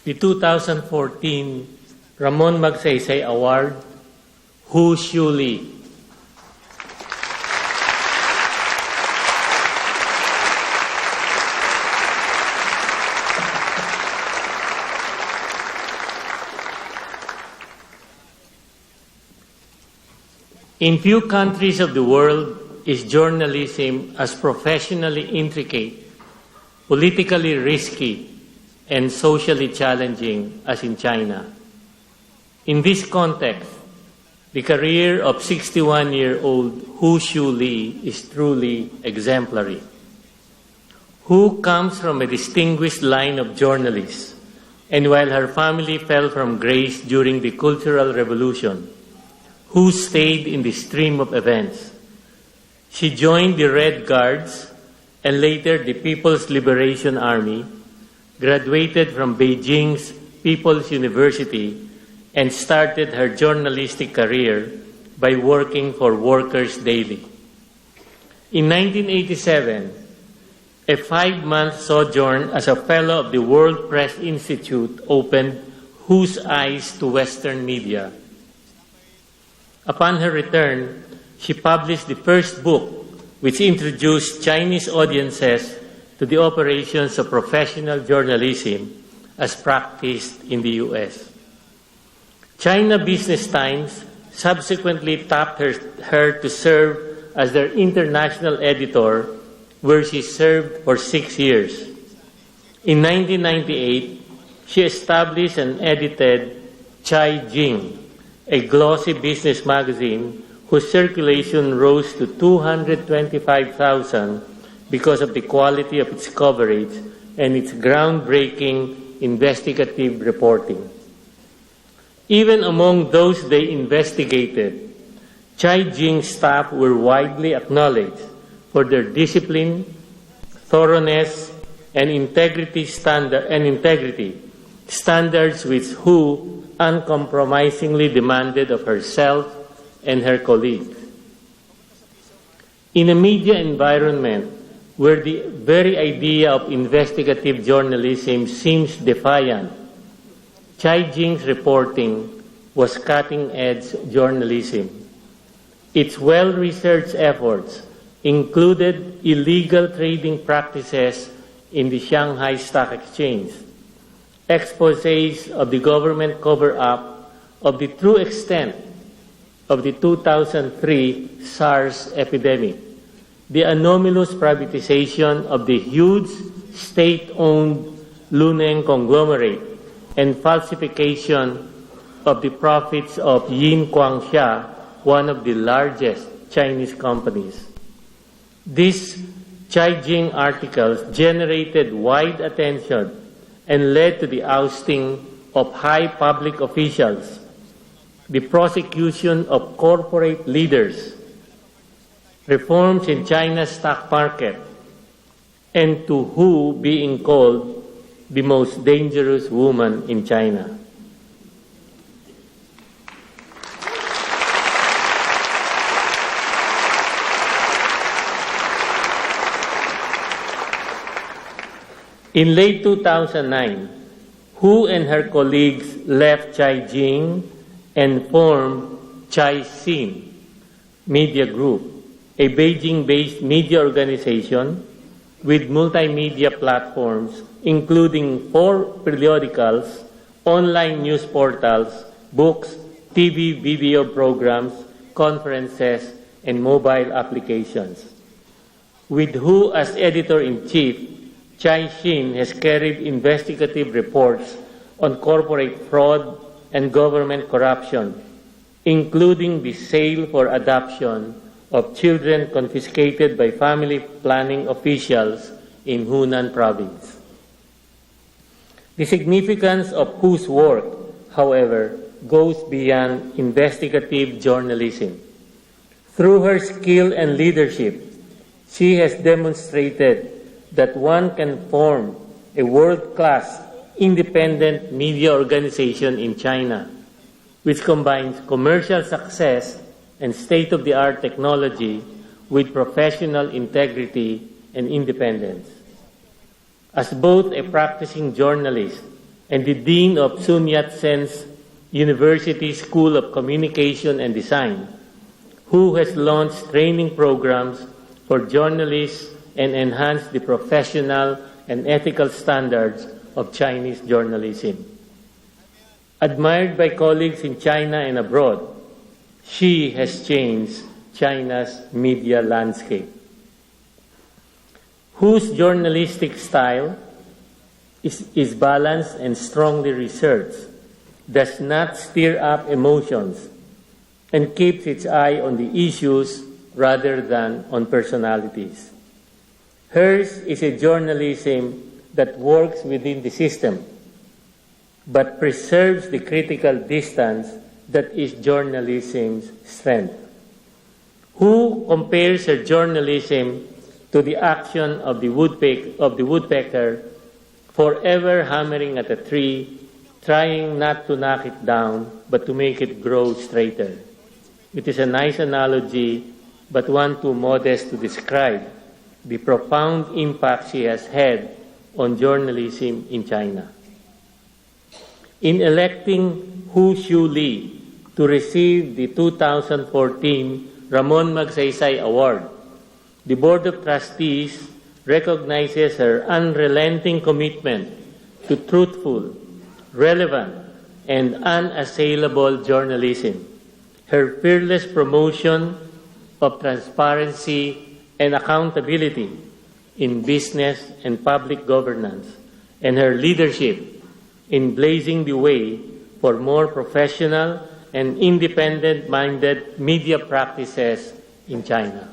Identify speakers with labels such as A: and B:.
A: the 2014 Ramon Magsaysay Award, Hu Xiuli. In few countries of the world is journalism as professionally intricate, politically risky, and socially challenging as in China. In this context, the career of 61-year-old Hu Xiuli is truly exemplary. Hu comes from a distinguished line of journalists, and while her family fell from grace during the Cultural Revolution, Hu stayed in the stream of events. She joined the Red Guards and later the People's Liberation Army, graduated from Beijing's People's University, and started her journalistic career by working for Workers Daily. In 1987, a 5-month sojourn as a fellow of the World Press Institute opened Hu's eyes to Western media. Upon her return, she published the first book which introduced Chinese audiences to the operations of professional journalism as practiced in the U.S. China Business Times subsequently tapped her to serve as their international editor, where she served for 6 years. In 1998, she established and edited Chai Jing, a glossy business magazine whose circulation rose to 225,000 because of the quality of its coverage and its groundbreaking investigative reporting. Even among those they investigated, Chai Jing's staff were widely acknowledged for their discipline, thoroughness, and integrity standards which Hu uncompromisingly demanded of herself and her colleagues. In a media environment where the very idea of investigative journalism seems defiant, Chai Jing's reporting was cutting-edge journalism. Its well-researched efforts included illegal trading practices in the Shanghai Stock Exchange, exposés of the government cover-up of the true extent of the 2003 SARS epidemic, the anomalous privatization of the huge state-owned Luneng conglomerate, and falsification of the profits of Yin Guangxia, one of the largest Chinese companies. These Chai Jing articles generated wide attention and led to the ousting of high public officials, the prosecution of corporate leaders, reforms in China's stock market, and to Hu being called the most dangerous woman in China. In late 2009, Hu and her colleagues left Chai Jing and formed Chai Xin Media Group, a Beijing-based media organization with multimedia platforms including 4 periodicals, online news portals, books, TV video programs, conferences, and mobile applications. With Hu as editor-in-chief, Chai Xin has carried investigative reports on corporate fraud and government corruption, including the sale for adoption of children confiscated by family planning officials in Hunan province. The significance of Hu's work, however, goes beyond investigative journalism. Through her skill and leadership, she has demonstrated that one can form a world-class independent media organization in China, which combines commercial success and state-of-the-art technology with professional integrity and independence. As both a practicing journalist and the Dean of Sun Yat-sen's University School of Communication and Design, who has launched training programs for journalists and enhanced the professional and ethical standards of Chinese journalism. Admired by colleagues in China and abroad, she has changed China's media landscape. Whose journalistic style is balanced and strongly researched, does not stir up emotions, and keeps its eye on the issues rather than on personalities. Hers is a journalism that works within the system, but preserves the critical distance that is journalism's strength. Who compares her journalism to the action of the woodpecker, forever hammering at a tree, trying not to knock it down, but to make it grow straighter? It is a nice analogy, but one too modest to describe the profound impact she has had on journalism in China. In electing Hu Xiuli to receive the 2014 Ramon Magsaysay Award, the Board of Trustees recognizes her unrelenting commitment to truthful, relevant, and unassailable journalism, her fearless promotion of transparency and accountability in business and public governance, and her leadership in blazing the way for more professional and independent-minded media practices in China.